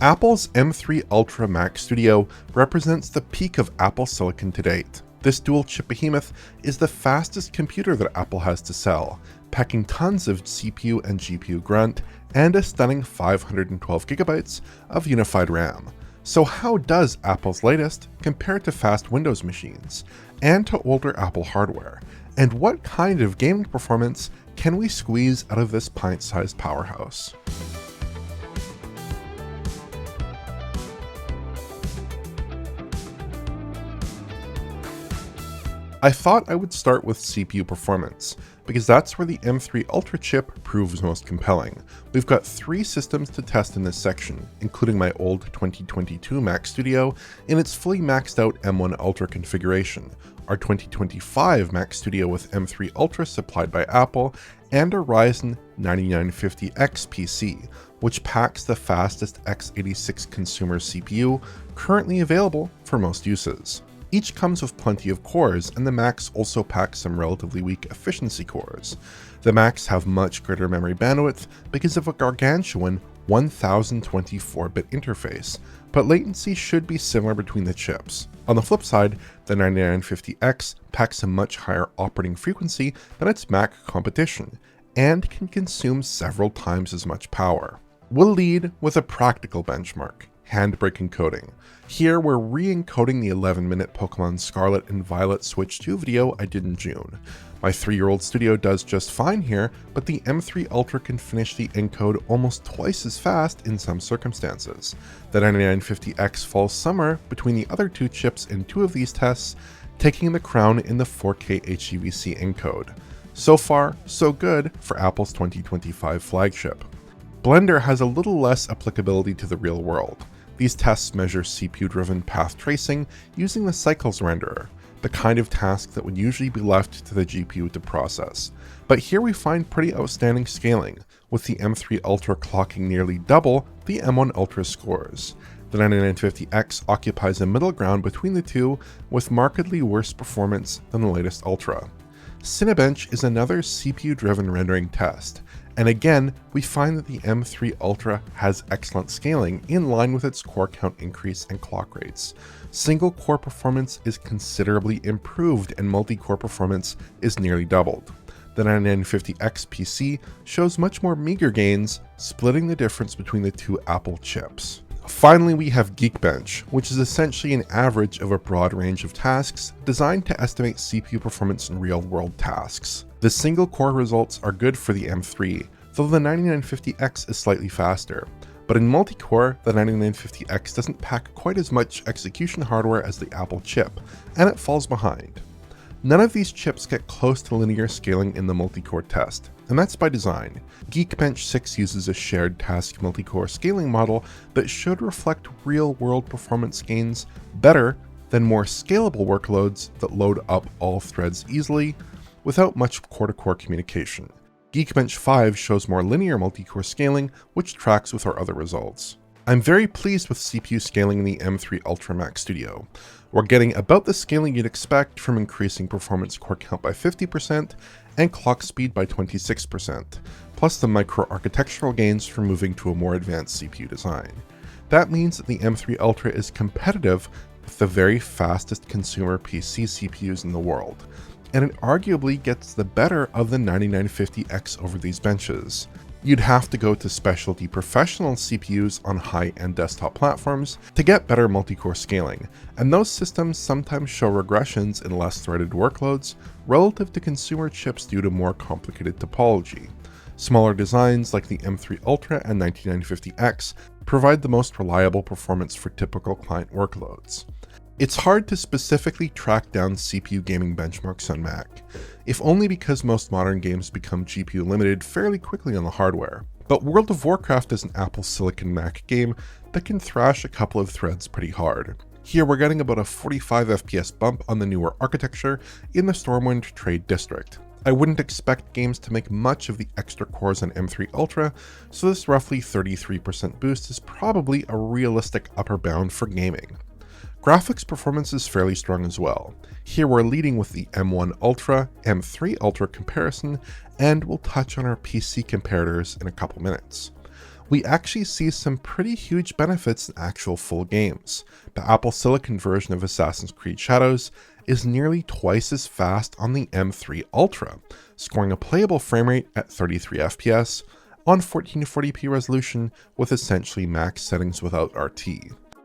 Apple's M3 Ultra Mac Studio represents the peak of Apple silicon to date. This dual-chip behemoth is the fastest computer that Apple has to sell, packing tons of CPU and GPU grunt and a stunning 512 gigabytes of unified RAM. So how does Apple's latest compare to fast Windows machines and to older Apple hardware? And what kind of gaming performance can we squeeze out of this pint-sized powerhouse? I thought I would start with CPU performance, because that's where the M3 Ultra chip proves most compelling. We've got 3 systems to test in this section, including my old 2022 Mac Studio in its fully maxed out M1 Ultra configuration, our 2025 Mac Studio with M3 Ultra supplied by Apple, and a Ryzen 9950X PC, which packs the fastest x86 consumer CPU currently available for most uses. Each comes with plenty of cores, and the Macs also pack some relatively weak efficiency cores. The Macs have much greater memory bandwidth because of a gargantuan 1024-bit interface, but latency should be similar between the chips. On the flip side, the 9950X packs a much higher operating frequency than its Mac competition, and can consume several times as much power. We'll lead with a practical benchmark: handbrake encoding. Here we're re-encoding the 11-minute Pokemon Scarlet and Violet Switch 2 video I did in June. My 3-year-old Studio does just fine here, but the M3 Ultra can finish the encode almost twice as fast in some circumstances. The 9950X falls somewhere between the other 2 chips in 2 of these tests, taking the crown in the 4K HEVC encode. So far, so good for Apple's 2025 flagship. Blender has a little less applicability to the real world. These tests measure CPU-driven path tracing using the cycles renderer, the kind of task that would usually be left to the GPU to process. But here we find pretty outstanding scaling, with the M3 Ultra clocking nearly double the M1 Ultra scores. The 9950X occupies a middle ground between the two, with markedly worse performance than the latest Ultra. Cinebench is another CPU-driven rendering test, and again, we find that the M3 Ultra has excellent scaling in line with its core count increase and clock rates. Single core performance is considerably improved and multi-core performance is nearly doubled. The 9950X PC shows much more meager gains, splitting the difference between the 2 Apple chips. Finally, we have Geekbench, which is essentially an average of a broad range of tasks designed to estimate CPU performance in real-world tasks. The single-core results are good for the M3, though the 9950X is slightly faster. But in multi-core, the 9950X doesn't pack quite as much execution hardware as the Apple chip, and it falls behind. None of these chips get close to linear scaling in the multi-core test, and that's by design. Geekbench 6 uses a shared task multi-core scaling model that should reflect real-world performance gains better than more scalable workloads that load up all threads easily without much core-to-core communication. Geekbench 5 shows more linear multi-core scaling, which tracks with our other results. I'm very pleased with CPU scaling in the M3 Ultra Mac Studio. We're getting about the scaling you'd expect from increasing performance core count by 50% and clock speed by 26%, plus the micro-architectural gains from moving to a more advanced CPU design. That means that the M3 Ultra is competitive with the very fastest consumer PC CPUs in the world, and it arguably gets the better of the 9950X over these benches. You'd have to go to specialty professional CPUs on high-end desktop platforms to get better multi-core scaling, and those systems sometimes show regressions in less threaded workloads relative to consumer chips due to more complicated topology. Smaller designs like the M3 Ultra and 9950X provide the most reliable performance for typical client workloads. It's hard to specifically track down CPU gaming benchmarks on Mac, if only because most modern games become GPU limited fairly quickly on the hardware. But World of Warcraft is an Apple Silicon Mac game that can thrash a couple of threads pretty hard. Here we're getting about a 45 FPS bump on the newer architecture in the Stormwind Trade District. I wouldn't expect games to make much of the extra cores on M3 Ultra, so this roughly 33% boost is probably a realistic upper bound for gaming. Graphics performance is fairly strong as well. Here we're leading with the M1 Ultra, M3 Ultra comparison, and we'll touch on our PC comparators in a couple minutes. we actually see some pretty huge benefits in actual full games. The Apple Silicon version of Assassin's Creed Shadows is nearly twice as fast on the M3 Ultra, scoring a playable frame rate at 33 FPS on 1440p resolution with essentially max settings without RT.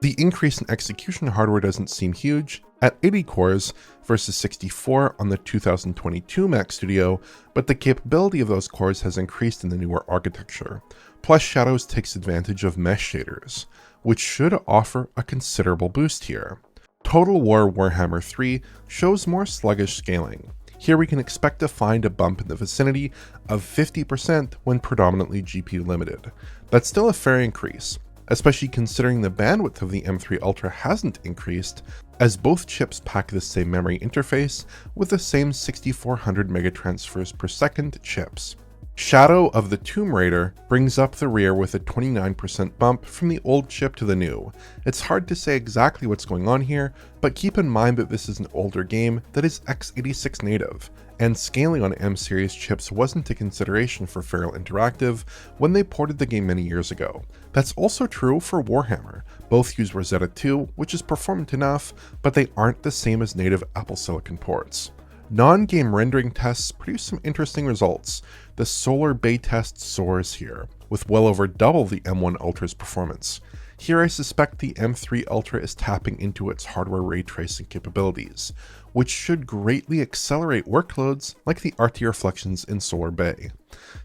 The increase in execution hardware doesn't seem huge, at 80 cores versus 64 on the 2022 Mac Studio, but the capability of those cores has increased in the newer architecture. Plus, Shadows takes advantage of mesh shaders, which should offer a considerable boost here. Total War Warhammer 3 shows more sluggish scaling. Here we can expect to find a bump in the vicinity of 50% when predominantly GPU limited. That's still a fair increase, especially considering the bandwidth of the M3 Ultra hasn't increased, as both chips pack the same memory interface with the same 6400 megatransfers per second chips. Shadow of the Tomb Raider brings up the rear with a 29% bump from the old chip to the new. It's hard to say exactly what's going on here, but keep in mind that this is an older game that is x86 native, and scaling on M-series chips wasn't a consideration for Feral Interactive when they ported the game many years ago. That's also true for Warhammer. Both use Rosetta 2, which is performant enough, but they aren't the same as native Apple Silicon ports. Non-game rendering tests produce some interesting results. The Solar Bay test soars here, with well over double the M1 Ultra's performance. Here I suspect the M3 Ultra is tapping into its hardware ray tracing capabilities, which should greatly accelerate workloads like the RT reflections in Solar Bay.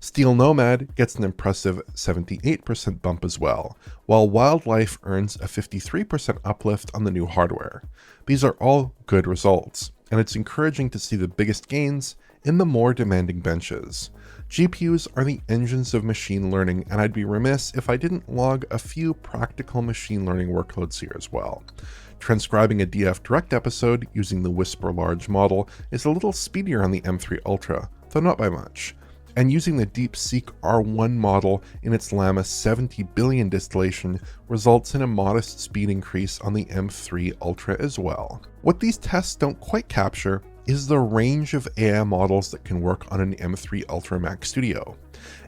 Steel Nomad gets an impressive 78% bump as well, while Wildlife earns a 53% uplift on the new hardware. These are all good results, and it's encouraging to see the biggest gains in the more demanding benches. GPUs are the engines of machine learning, and I'd be remiss if I didn't log a few practical machine learning workloads here as well. Transcribing a DF Direct episode using the Whisper large model is a little speedier on the M3 Ultra, though not by much. And using the DeepSeek R1 model in its Llama 70 billion distillation results in a modest speed increase on the M3 Ultra as well. What these tests don't quite capture is the range of AI models that can work on an M3 Ultra Mac Studio.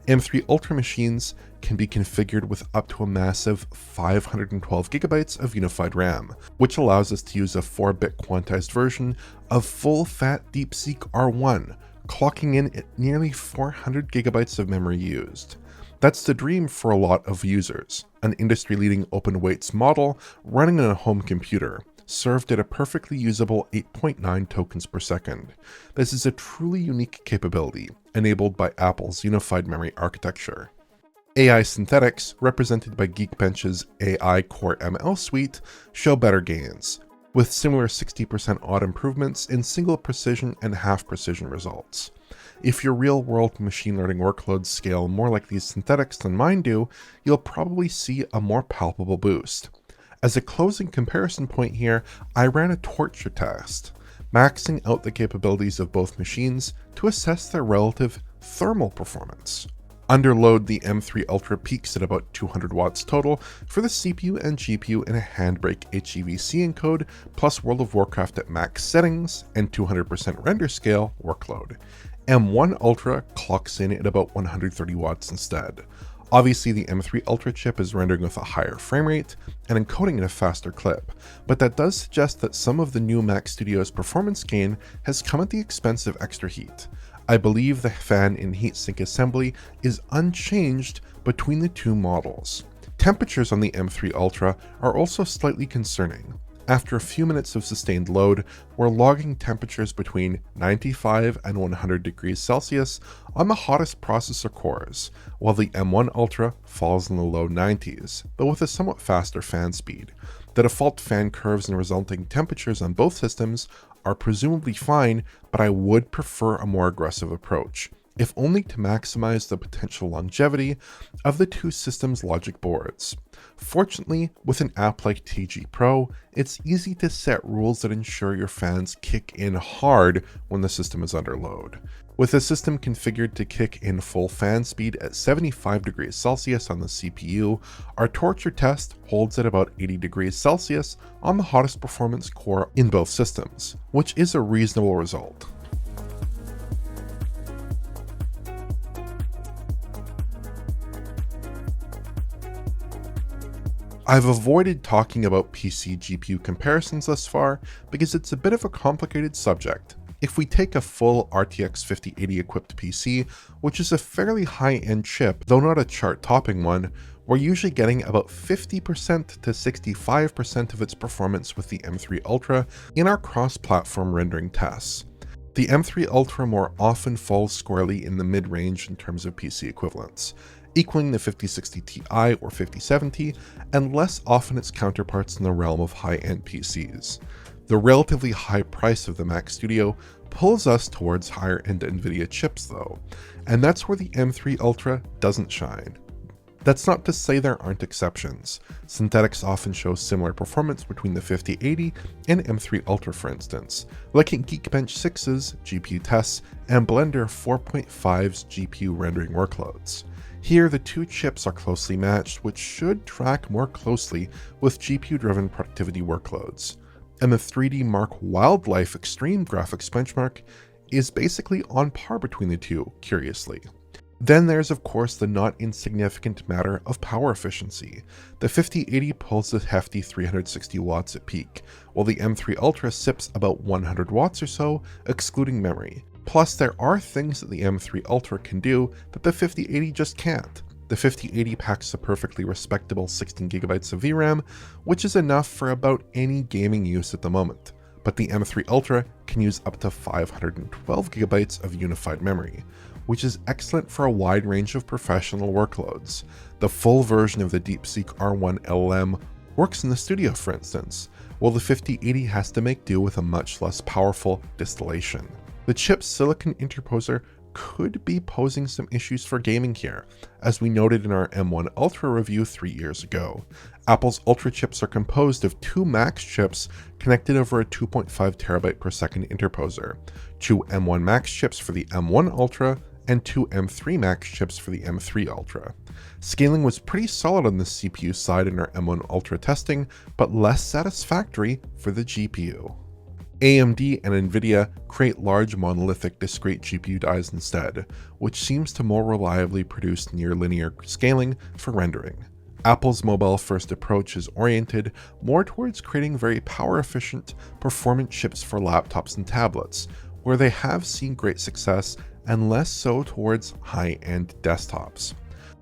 M3 Ultra machines can be configured with up to a massive 512 gigabytes of unified RAM, which allows us to use a 4-bit quantized version of full-fat DeepSeek R1, clocking in at nearly 400 gigabytes of memory used. That's the dream for a lot of users, an industry-leading open weights model running on a home computer, served at a perfectly usable 8.9 tokens per second. This is a truly unique capability, enabled by Apple's unified memory architecture. AI synthetics, represented by Geekbench's AI Core ML suite, show better gains, with similar 60% odd improvements in single precision and half precision results. If your real-world machine learning workloads scale more like these synthetics than mine do, you'll probably see a more palpable boost. As a closing comparison point here, I ran a torture test, maxing out the capabilities of both machines to assess their relative thermal performance. Under load, the M3 Ultra peaks at about 200 watts total for the CPU and GPU in a Handbrake HEVC encode, plus World of Warcraft at max settings and 200% render scale workload. M1 Ultra clocks in at about 130 watts instead. Obviously, the M3 Ultra chip is rendering with a higher frame rate and encoding at a faster clip, but that does suggest that some of the new Mac Studio's performance gain has come at the expense of extra heat. I believe the fan in heatsink assembly is unchanged between the two models. Temperatures on the M3 Ultra are also slightly concerning. After a few minutes of sustained load, we're logging temperatures between 95 and 100 degrees Celsius on the hottest processor cores, while the M1 Ultra falls in the low 90s, but with a somewhat faster fan speed. The default fan curves and resulting temperatures on both systems are presumably fine, but I would prefer a more aggressive approach, if only to maximize the potential longevity of the two systems' logic boards. Fortunately, with an app like TG Pro, it's easy to set rules that ensure your fans kick in hard when the system is under load. With the system configured to kick in full fan speed at 75 degrees Celsius on the CPU, our torture test holds at about 80 degrees Celsius on the hottest performance core in both systems, which is a reasonable result. I've avoided talking about PC GPU comparisons thus far because it's a bit of a complicated subject. If we take a full RTX 5080 equipped PC, which is a fairly high-end chip, though not a chart-topping one, we're usually getting about 50% to 65% of its performance with the M3 Ultra in our cross-platform rendering tests. The M3 Ultra more often falls squarely in the mid-range in terms of PC equivalents, equaling the 5060 Ti or 5070, and less often its counterparts in the realm of high-end PCs. The relatively high price of the Mac Studio pulls us towards higher-end Nvidia chips though, and that's where the M3 Ultra doesn't shine. That's not to say there aren't exceptions. Synthetics often show similar performance between the 5080 and M3 Ultra for instance, like in Geekbench 6's GPU tests and Blender 4.5's GPU rendering workloads. Here the two chips are closely matched, which should track more closely with GPU-driven productivity workloads. And the 3D Mark Wildlife Extreme graphics benchmark is basically on par between the two, curiously. Then there's of course the not insignificant matter of power efficiency. The 5080 pulls a hefty 360 watts at peak, while the M3 Ultra sips about 100 watts or so, excluding memory. Plus there are things that the M3 Ultra can do that the 5080 just can't. The 5080 packs a perfectly respectable 16GB of VRAM, which is enough for about any gaming use at the moment. But the M3 Ultra can use up to 512GB of unified memory, which is excellent for a wide range of professional workloads. The full version of the DeepSeek R1 LLM works in the studio for instance, while the 5080 has to make do with a much less powerful distillation. The chip's silicon interposer could be posing some issues for gaming here, as we noted in our M1 Ultra review 3 years ago. Apple's Ultra chips are composed of two Max chips connected over a 2.5 terabit per second interposer, two M1 Max chips for the M1 Ultra, and two M3 Max chips for the M3 Ultra. Scaling was pretty solid on the CPU side in our M1 Ultra testing, but less satisfactory for the GPU. AMD and Nvidia create large monolithic discrete GPU dies instead, which seems to more reliably produce near linear scaling for rendering. Apple's mobile-first approach is oriented more towards creating very power-efficient, performant chips for laptops and tablets, where they have seen great success, and less so towards high-end desktops.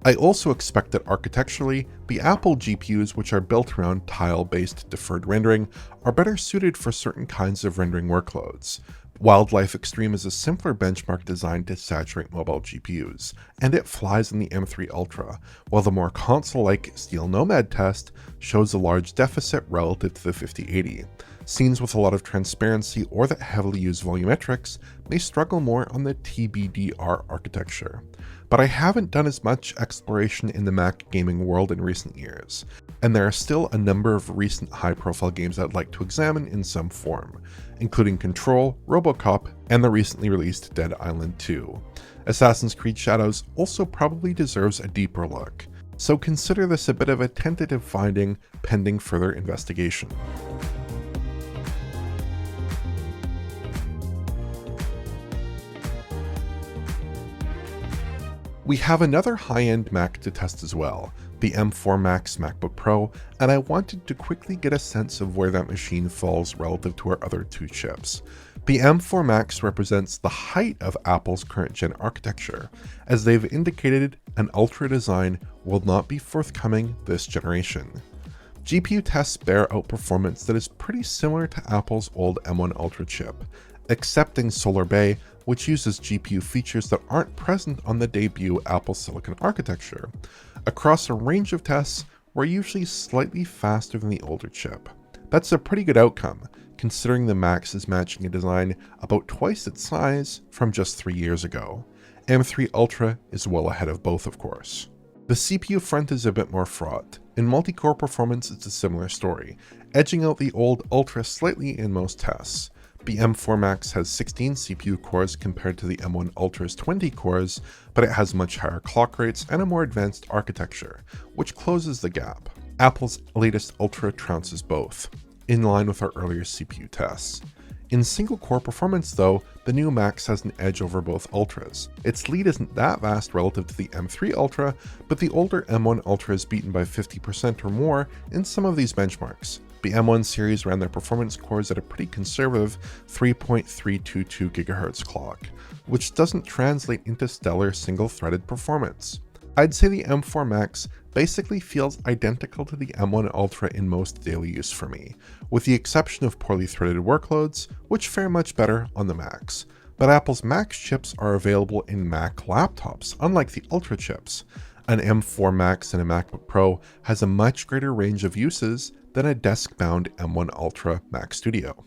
I also expect that architecturally, the Apple GPUs, which are built around tile-based deferred rendering, are better suited for certain kinds of rendering workloads. Wildlife Extreme is a simpler benchmark designed to saturate mobile GPUs, and it flies in the M3 Ultra, while the more console-like Steel Nomad test shows a large deficit relative to the 5080. Scenes with a lot of transparency or that heavily use volumetrics may struggle more on the TBDR architecture. But I haven't done as much exploration in the Mac gaming world in recent years, and there are still a number of recent high-profile games I'd like to examine in some form, including Control, RoboCop, and the recently released Dead Island 2. Assassin's Creed Shadows also probably deserves a deeper look, so consider this a bit of a tentative finding pending further investigation. We have another high-end Mac to test as well, the M4 Max MacBook Pro, and I wanted to quickly get a sense of where that machine falls relative to our other two chips. The M4 Max represents the height of Apple's current gen architecture, as they've indicated an Ultra design will not be forthcoming this generation. GPU tests bear out performance that is pretty similar to Apple's old M1 Ultra chip, excepting Solar Bay, which uses GPU features that aren't present on the debut Apple Silicon architecture. Across a range of tests, we're usually slightly faster than the older chip. That's a pretty good outcome, considering the Max is matching a design about twice its size from just 3 years ago. M3 Ultra is well ahead of both, of course. The CPU front is a bit more fraught. In multi-core performance, it's a similar story, edging out the old Ultra slightly in most tests. The M4 Max has 16 CPU cores compared to the M1 Ultra's 20 cores, but it has much higher clock rates and a more advanced architecture, which closes the gap. Apple's latest Ultra trounces both, in line with our earlier CPU tests. In single core performance though, the new Max has an edge over both Ultras. Its lead isn't that vast relative to the M3 Ultra, but the older M1 Ultra is beaten by 50% or more in some of these benchmarks. The M1 series ran their performance cores at a pretty conservative 3.322 GHz clock, which doesn't translate into stellar single-threaded performance. I'd say the M4 Max basically feels identical to the M1 Ultra in most daily use for me, with the exception of poorly threaded workloads, which fare much better on the Max. But Apple's Max chips are available in Mac laptops, unlike the Ultra chips. An M4 Max in a MacBook Pro has a much greater range of uses than a desk-bound M1 Ultra Mac Studio.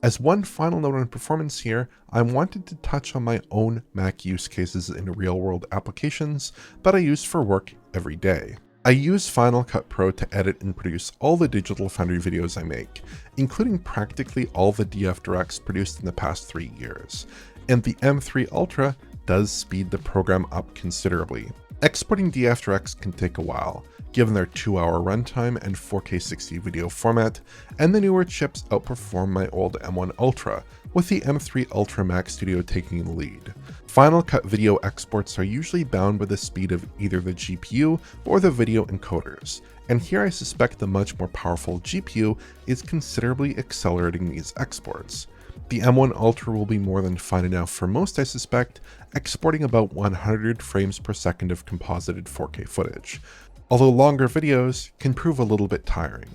As one final note on performance here, I wanted to touch on my own Mac use cases in real-world applications that I use for work every day. I use Final Cut Pro to edit and produce all the digital Foundry videos I make, including practically all the DF directs produced in the past 3 years, and the M3 Ultra does speed the program up considerably. Exporting DF directs can take a while, given their 2-hour runtime and 4K 60 video format, and the newer chips outperform my old M1 Ultra, with the M3 Ultra Max Studio taking the lead. Final Cut video exports are usually bound by the speed of either the GPU or the video encoders, and here I suspect the much more powerful GPU is considerably accelerating these exports. The M1 Ultra will be more than fine enough for most, I suspect, exporting about 100 frames per second of composited 4K footage, although longer videos can prove a little bit tiring.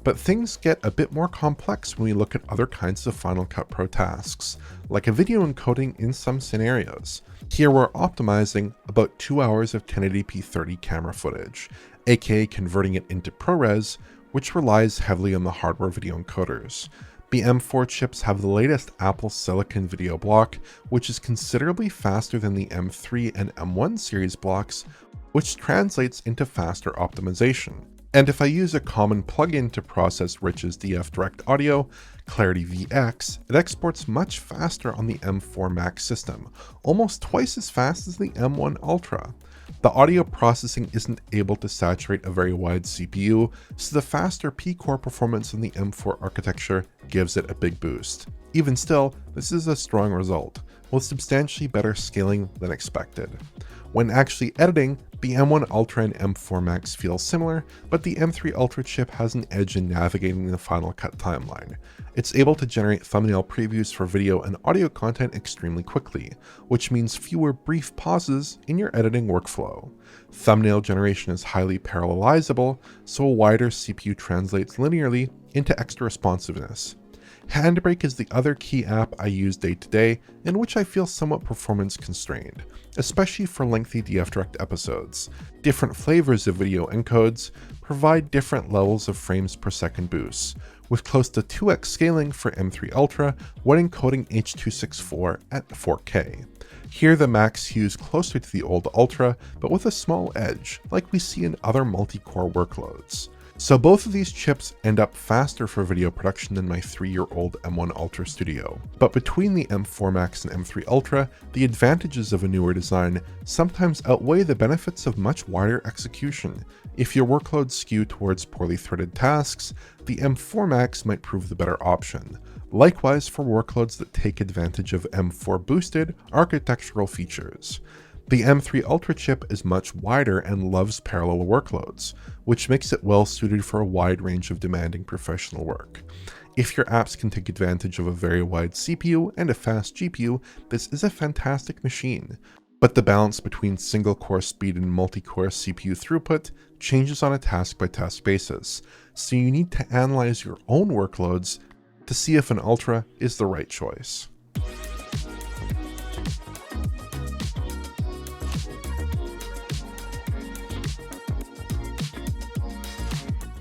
But things get a bit more complex when we look at other kinds of Final Cut Pro tasks, like a video encoding in some scenarios. Here we're optimizing about 2 hours of 1080p 30 camera footage, aka converting it into ProRes, which relies heavily on the hardware video encoders. The M4 chips have the latest Apple Silicon video block, which is considerably faster than the M3 and M1 series blocks, which translates into faster optimization. And if I use a common plugin to process Rich's DF Direct audio, Clarity VX, it exports much faster on the M4 Max system, almost twice as fast as the M1 Ultra. The audio processing isn't able to saturate a very wide CPU, so the faster P-core performance in the M4 architecture gives it a big boost. Even still, this is a strong result, with substantially better scaling than expected. When actually editing, the M1 Ultra and M4 Max feel similar, but the M3 Ultra chip has an edge in navigating the Final Cut timeline. It's able to generate thumbnail previews for video and audio content extremely quickly, which means fewer brief pauses in your editing workflow. Thumbnail generation is highly parallelizable, so a wider CPU translates linearly into extra responsiveness. Handbrake is the other key app I use day to day, in which I feel somewhat performance constrained, especially for lengthy DF Direct episodes. Different flavors of video encodes provide different levels of frames per second boosts, with close to 2x scaling for M3 Ultra when encoding H.264 at 4K. Here the Max hews closer to the old Ultra, but with a small edge, like we see in other multi-core workloads. So both of these chips end up faster for video production than my 3-year-old M1 Ultra Studio. But between the M4 Max and M3 Ultra, the advantages of a newer design sometimes outweigh the benefits of much wider execution. If your workloads skew towards poorly threaded tasks, the M4 Max might prove the better option. Likewise for workloads that take advantage of M4 boosted architectural features. The M3 Ultra chip is much wider and loves parallel workloads, which makes it well suited for a wide range of demanding professional work. If your apps can take advantage of a very wide CPU and a fast GPU, this is a fantastic machine. But the balance between single-core speed and multi-core CPU throughput changes on a task-by-task basis, so you need to analyze your own workloads to see if an Ultra is the right choice.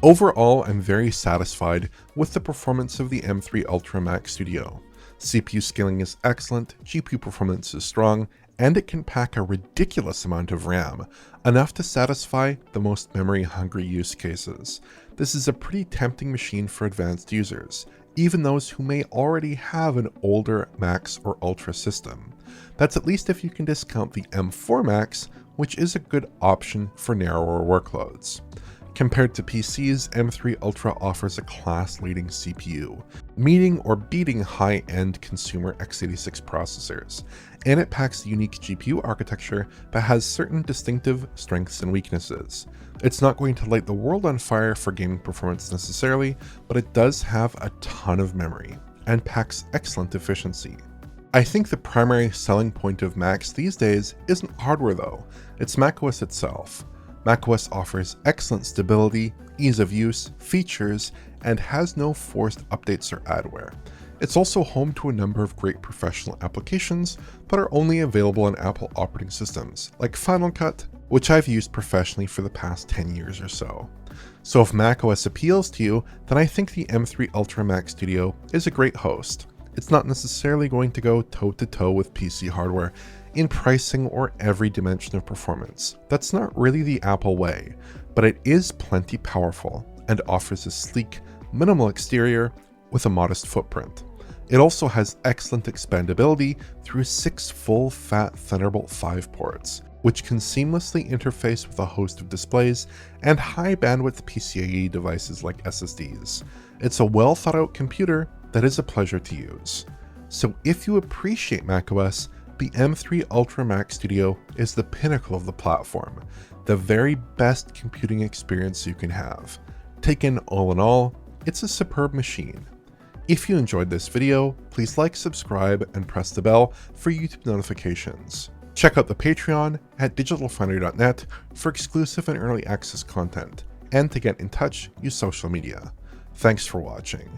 Overall, I'm very satisfied with the performance of the M3 Ultra Max Studio. CPU scaling is excellent, GPU performance is strong, and it can pack a ridiculous amount of RAM, enough to satisfy the most memory-hungry use cases. This is a pretty tempting machine for advanced users, even those who may already have an older Max or Ultra system. That's at least if you can discount the M4 Max, which is a good option for narrower workloads. Compared to PCs, M3 Ultra offers a class-leading CPU, meeting or beating high-end consumer x86 processors, and it packs a unique GPU architecture that has certain distinctive strengths and weaknesses. It's not going to light the world on fire for gaming performance necessarily, but it does have a ton of memory, and packs excellent efficiency. I think the primary selling point of Macs these days isn't hardware though, it's macOS itself. macOS offers excellent stability, ease of use, features, and has no forced updates or adware. It's also home to a number of great professional applications, but are only available on Apple operating systems, like Final Cut, which I've used professionally for the past 10 years or so. So if macOS appeals to you, then I think the M3 Ultra Mac Studio is a great host. It's not necessarily going to go toe-to-toe with PC hardware in pricing or every dimension of performance. That's not really the Apple way, but it is plenty powerful and offers a sleek, minimal exterior with a modest footprint. It also has excellent expandability through 6 full-fat Thunderbolt 5 ports, which can seamlessly interface with a host of displays and high-bandwidth PCIe devices like SSDs. It's a well-thought-out computer that is a pleasure to use. So if you appreciate macOS, the M3 Ultra Mac Studio is the pinnacle of the platform, the very best computing experience you can have. Taken all in all, it's a superb machine. If you enjoyed this video, please like, subscribe, and press the bell for YouTube notifications. Check out the Patreon at digitalfoundry.net for exclusive and early access content, and to get in touch, use social media. Thanks for watching.